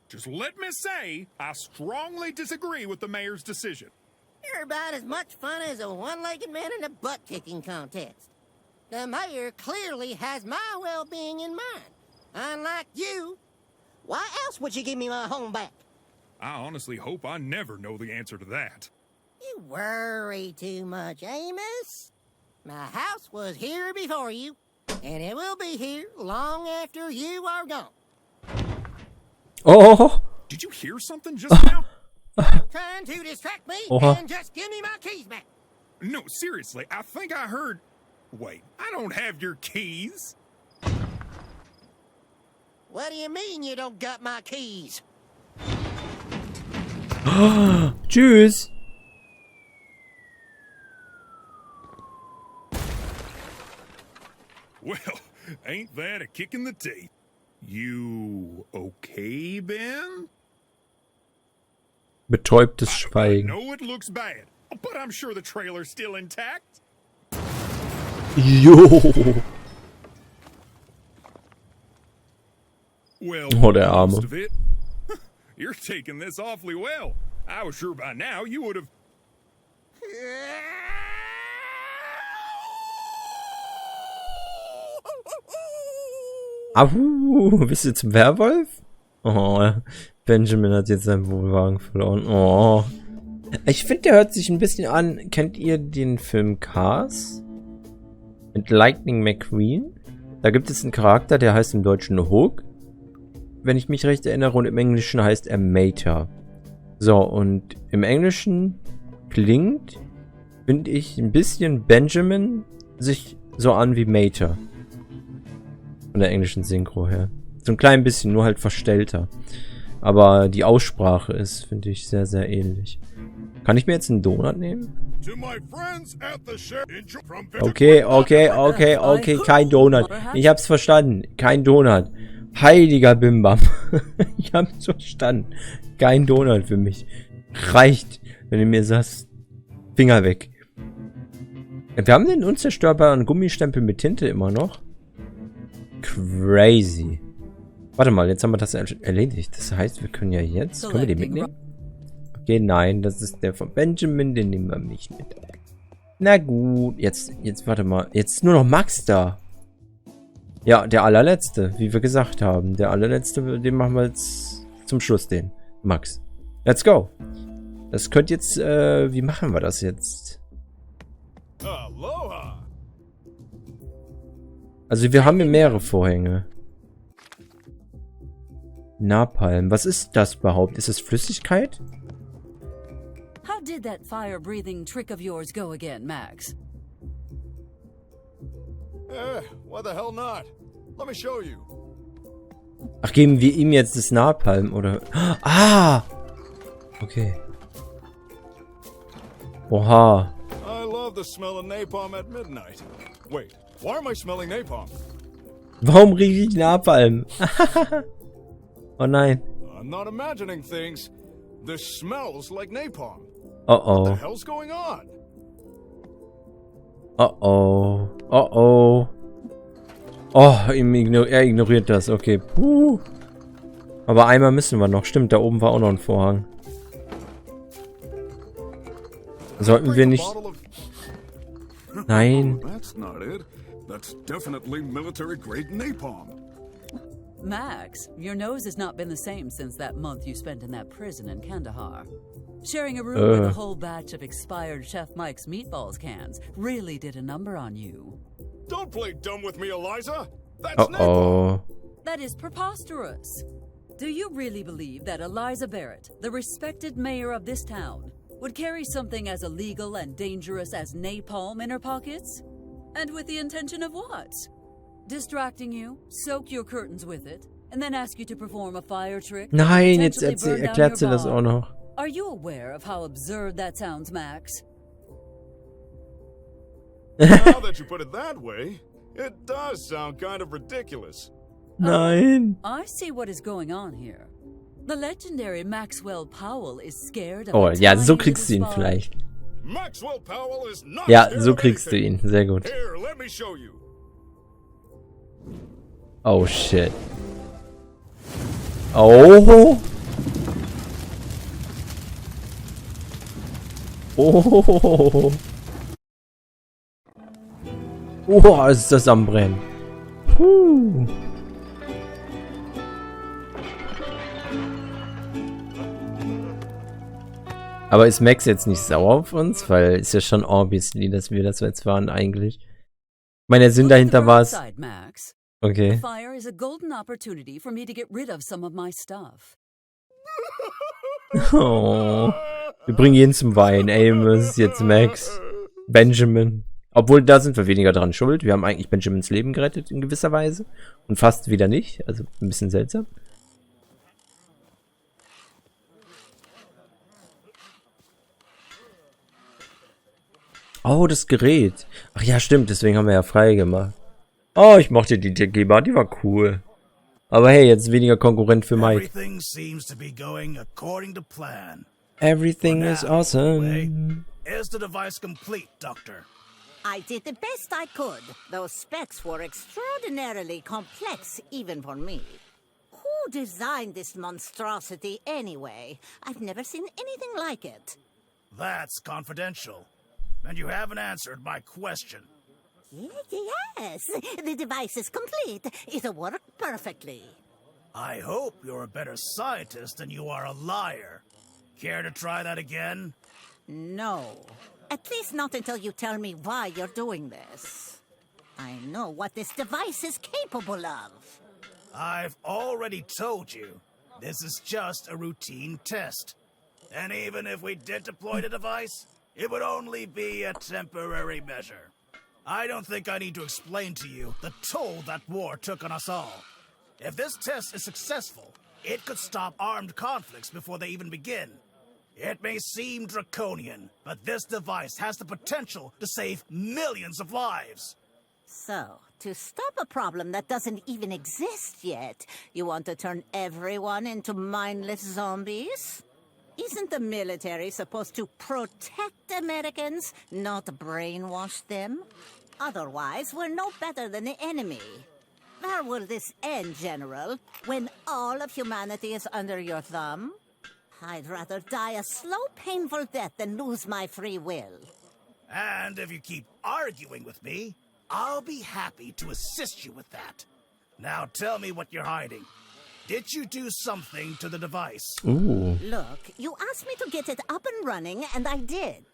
Just let me say, I strongly disagree with the mayor's decision. You're about as much fun as a one-legged man in a butt-kicking contest. The mayor clearly has my well-being in mind. Unlike you, why else would you give me my home back? I honestly hope I never know the answer to that. You worry too much, Amos. My house was here before you, and it will be here long after you are gone. Oh! Did you hear something just now? Trying to distract me, Uh-huh. and just give me my keys back. No, seriously, I think I heard... Wait, I don't have your keys. What do you mean you don't got my keys? Tschüss! Well, ain't that a kick in the teeth? You okay, Ben? Betäubtes I Schweigen. know it looks bad, but I'm sure the trailer's still intact. Jo! Well, Oh, der Arme. most of it. You're taking this awfully well. I was sure by now you would have... Ahu! Bist du zum Werwolf? Oh, Benjamin hat jetzt seinen Wohnwagen verloren. Oh. Ich finde, der hört sich ein bisschen an. Kennt ihr den Film Cars? Mit Lightning McQueen? Da gibt es einen Charakter, der heißt im Deutschen Hook. Wenn ich mich recht erinnere, und im Englischen heißt er Mater. So, und im Englischen klingt, finde ich, ein bisschen Benjamin sich so an wie Mater. Von der englischen Synchro her. So ein klein bisschen, nur halt verstellter. Aber die Aussprache ist, finde ich, sehr, sehr ähnlich. Kann ich mir jetzt einen Donut nehmen? Okay, kein Donut. Ich hab's verstanden. Kein Donut. Heiliger Bimbam. Ich hab's verstanden. Kein Donut für mich. Reicht, wenn du mir sagst, Finger weg. Wir haben den unzerstörbaren Gummistempel mit Tinte immer noch. Crazy. Warte mal, jetzt haben wir das erledigt. Das heißt, wir können ja jetzt... Können wir den mitnehmen? Okay, nein, das ist der von Benjamin, den nehmen wir nicht mit. Na gut, jetzt warte mal. Jetzt ist nur noch Max da. Ja, der allerletzte, wie wir gesagt haben. Der allerletzte, den machen wir jetzt zum Schluss, den. Max. Let's go. Das könnte jetzt, wie machen wir das jetzt? Aloha. Also wir haben hier mehrere Vorhänge. Napalm. Was ist das überhaupt? Ist es Flüssigkeit? How did that fire-breathing trick of yours go again, Max? Why the hell not? Let me show you. Ach, geben wir ihm jetzt das Napalm, oder? Ah! Okay. Oha. I love the smell of napalm at midnight. Wait, why am I smelling napalm? Warum rieche ich Napalm? Oh nein. I'm not imagining things. This smells like napalm. Oh oh. What the hell's going on? Oh oh. Oh oh. Oh, er ignoriert das. Okay. Puh. Aber einmal müssen wir noch. Stimmt, da oben war auch noch ein Vorhang. Sollten wir nicht... Nein. That's not it. That's definitely military grade napalm. Max, your nose has not been the same since that month you spent in that prison in Kandahar. Sharing a room with a whole batch of expired Chef Mike's meatballs cans really did a number on you. Don't play dumb with me, Eliza. That's Uh-oh. That is preposterous. Do you really believe that Eliza Barrett, the respected mayor of this town, would carry something as illegal and dangerous as napalm in her pockets? And with the intention of what? Distracting you, soak your curtains with it, and then ask you to perform a fire trick? Nein, jetzt erklärt sie das auch noch. Are you aware of how absurd that sounds, Max? Now that you put it that way, it does sound kind of ridiculous. Nein. I see what is going on here. The legendary Maxwell Powell is scared of Oh, a ja, so tiny kriegst du ihn little spy. vielleicht. Maxwell Powell is not Ja, scared so of kriegst du anything. ihn. Sehr gut. Here, let me show you. Oh, shit. Oh. Oh. Oh, ist das am Brennen. Puh. Aber ist Max jetzt nicht sauer auf uns? Weil ist ja schon obviously, dass wir das jetzt waren eigentlich. Ich meine, der Sinn dahinter war es. Okay. Fire is a golden opportunity for me to get rid of some of my stuff. Oh. Wir bringen jeden zum Weinen. Amos, jetzt Max, Benjamin. Obwohl, da sind wir weniger dran schuld. Wir haben eigentlich Benjamins Leben gerettet in gewisser Weise. Und fast wieder nicht. Also ein bisschen seltsam. Oh, das Gerät. Ach ja, stimmt. Deswegen haben wir ja frei gemacht. Oh, ich mochte die TG-Bar. Die war cool. Aber hey, jetzt weniger Konkurrent für Mike. Everything seems to be going according to plan. Everything is awesome. Is the device complete, Doctor? I did the best I could. Those specs were extraordinarily complex, even for me. Who designed this monstrosity anyway? I've never seen anything like it. That's confidential. And you haven't answered my question. Yes, the device is complete. It worked perfectly. I hope you're a better scientist than you are a liar. Care to try that again? No. At least not until you tell me why you're doing this. I know what this device is capable of. I've already told you. This is just a routine test. And even if we did deploy the device, it would only be a temporary measure. I don't think I need to explain to you the toll that war took on us all. If this test is successful, it could stop armed conflicts before they even begin. It may seem draconian, but this device has the potential to save millions of lives. So, to stop a problem that doesn't even exist yet, you want to turn everyone into mindless zombies? Isn't the military supposed to protect Americans, not brainwash them? Otherwise, we're no better than the enemy. Where will this end, General? When all of humanity is under your thumb? I'd rather die a slow, painful death than lose my free will. And if you keep arguing with me, I'll be happy to assist you with that. Now tell me what you're hiding. Did you do something to the device? Ooh. Look, you asked me to get it up and running, and I did.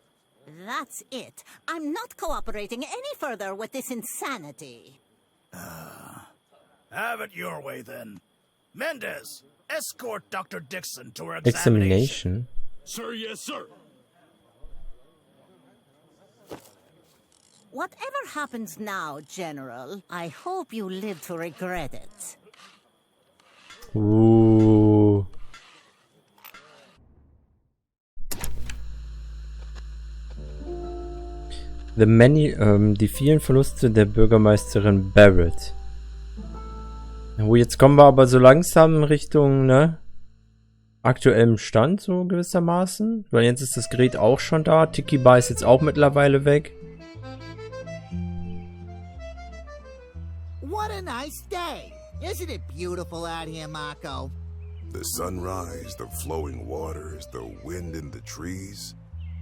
That's it. I'm not cooperating any further with this insanity. Have it your way, then. Mendez, escort Dr. Dixon to her Examination. Sir, yes, sir. Whatever happens now, General, I hope you live to regret it. Ooh. Die vielen Verluste der Bürgermeisterin Barrett. Oh, jetzt kommen wir aber so langsam in Richtung, ne? Aktuellem Stand, so gewissermaßen. Weil jetzt ist das Gerät auch schon da. Tiki Bar ist jetzt auch mittlerweile weg. What a nice day! Isn't it beautiful out here, Mako? The sunrise, the flowing waters, the wind in the trees.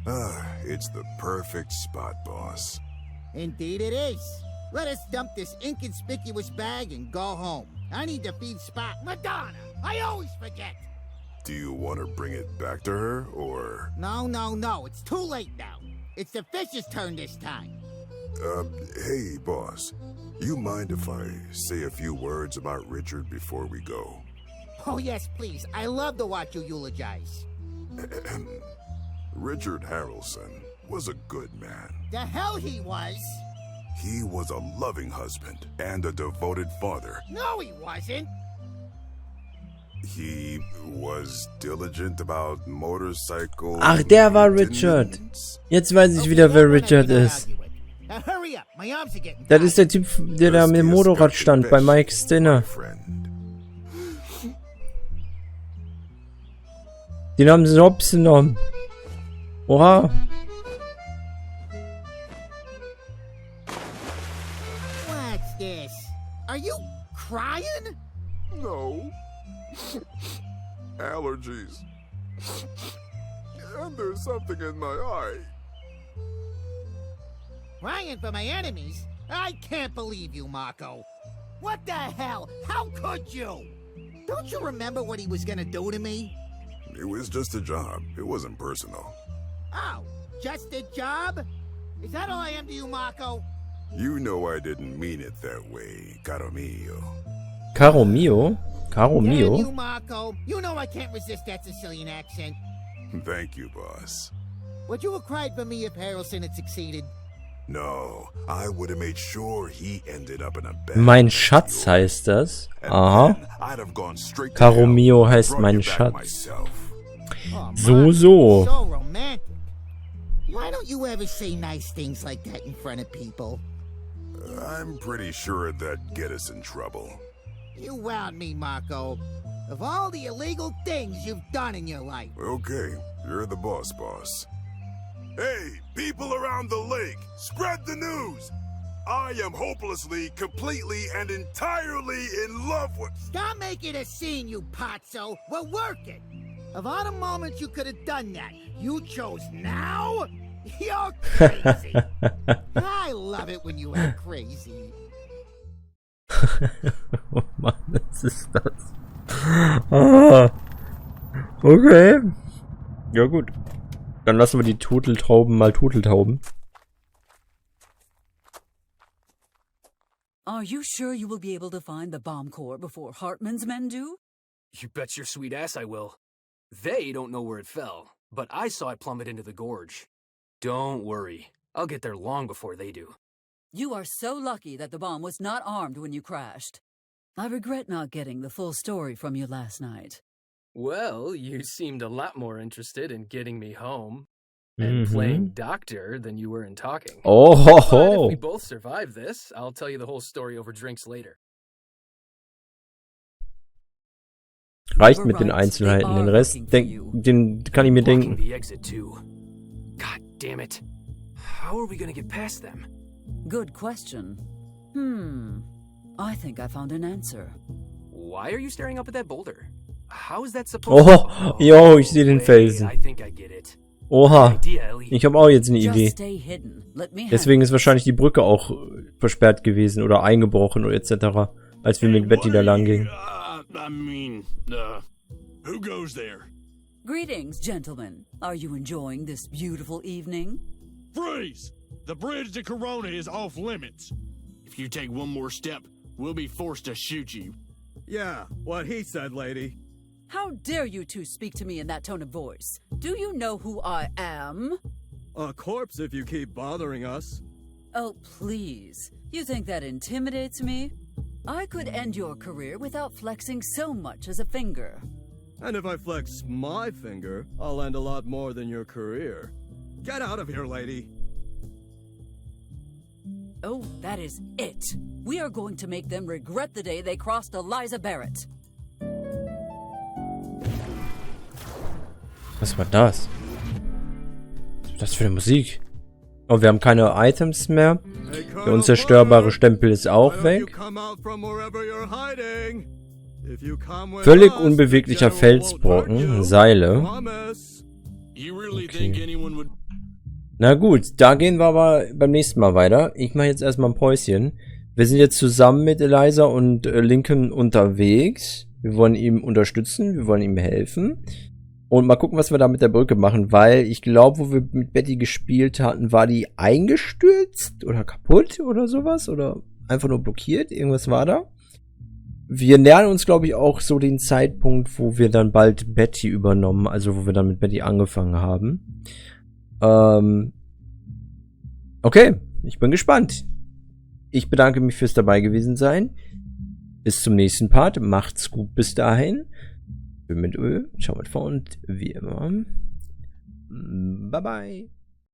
Ah, it's the perfect spot, boss. Indeed it is. Let us dump this inconspicuous bag and go home. I need to feed Spot Madonna. I always forget. Do you want to bring it back to her, or... No. It's too late now. It's the fish's turn this time. Hey, boss. You mind if I say a few words about Richard before we go? Oh, yes, please. I love to watch you eulogize. Richard Harrelson was a good man. The hell he was! He was a loving husband and a devoted father. No, he wasn't! He was diligent about motorcycle. Ach, der war Richard. Jetzt weiß ich wieder, wer Richard ist. Das ist der Typ, der da mit dem Motorrad stand bei Mike's Dinner. Den haben sie hops genommen. Oha. What's this? Are you crying? No. Allergies. And there's something in my eye. Crying for my enemies? I can't believe you, Marco. What the hell? How could you? Don't you remember what he was gonna do to me? It was just a job. It wasn't personal. Oh, just a job? Is that all I am to you, Marco? You know I didn't mean it that way, caro mio. Caro mio? Caro mio? You, Marco. You know I can't resist that Sicilian accent. Thank you, boss. Would you have cried for me if Harrelson had succeeded? No, I would have made sure he ended up in a bad. Mein Schatz heißt das. Aha. Caro mio heißt mein Schatz. So. So romantic. Why don't you ever say nice things like that in front of people? I'm pretty sure that'd get us in trouble. You wound me, Marco. Of all the illegal things you've done in your life. Okay, you're the boss. Hey, people around the lake, spread the news! I am hopelessly, completely, and entirely in love with... Stop making a scene, you potso! We're working! Of all the moments you could have done that, you chose now? You're crazy! I love it when you act crazy. Oh Mann, was ist das? Ah, okay. Ja gut. Dann lassen wir die Turteltauben mal Turteltauben. Are you sure you will be able to find the bomb core before Hartman's men do? You bet your sweet ass I will. They don't know where it fell, but I saw it plummet into the gorge. Don't worry. I'll get there long before they do. You are so lucky that the bomb was not armed when you crashed. I regret not getting the full story from you last night. Well, you seemed a lot more interested in getting me home and playing doctor than you were in talking. Oh ho ho! But if we both survive this, I'll tell you the whole story over drinks later. Reicht mit den Einzelheiten. Den Rest, den kann ich mir denken. The exit too. God damn it! How are we gonna get past them? Good question. I think I found an answer. Why are you staring up at that boulder? How is that supposed to... Oh, yo, ich sehe den Felsen. I think I get it. Oha, ich habe auch jetzt eine Idee. Deswegen ist wahrscheinlich die Brücke auch versperrt gewesen oder eingebrochen oder etc., als wir mit Betty da lang gingen. I mean, who goes there? Greetings, gentlemen. Are you enjoying this beautiful evening? Freeze! The bridge to Corona is off limits. If you take one more step, we'll be forced to shoot you. Yeah, what he said, lady. How dare you two speak to me in that tone of voice? Do you know who I am? A corpse if you keep bothering us. Oh, please. You think that intimidates me? I could end your career without flexing so much as a finger. And if I flex my finger, I'll end a lot more than your career. Get out of here, lady. Oh, that is it. We are going to make them regret the day they crossed Eliza Barrett. Was war das? Was ist das für eine Musik? Oh, wir haben keine Items mehr. Der unzerstörbare Stempel ist auch weg. Völlig unbeweglicher Felsbrocken. Seile. Okay. Na gut, da gehen wir aber beim nächsten Mal weiter. Ich mache jetzt erstmal ein Päuschen. Wir sind jetzt zusammen mit Eliza und Lincoln unterwegs. Wir wollen ihm unterstützen, wir wollen ihm helfen. Und mal gucken, was wir da mit der Brücke machen, weil ich glaube, wo wir mit Betty gespielt hatten, war die eingestürzt oder kaputt oder sowas oder einfach nur blockiert. Irgendwas war da. Wir nähern uns, glaube ich, auch so den Zeitpunkt, wo wir dann bald Betty übernommen, also wo wir dann mit Betty angefangen haben. Okay, ich bin gespannt. Ich bedanke mich fürs dabei gewesen sein. Bis zum nächsten Part. Macht's gut bis dahin. Öl mit Öl. Ciao mit V und wie immer. Bye bye.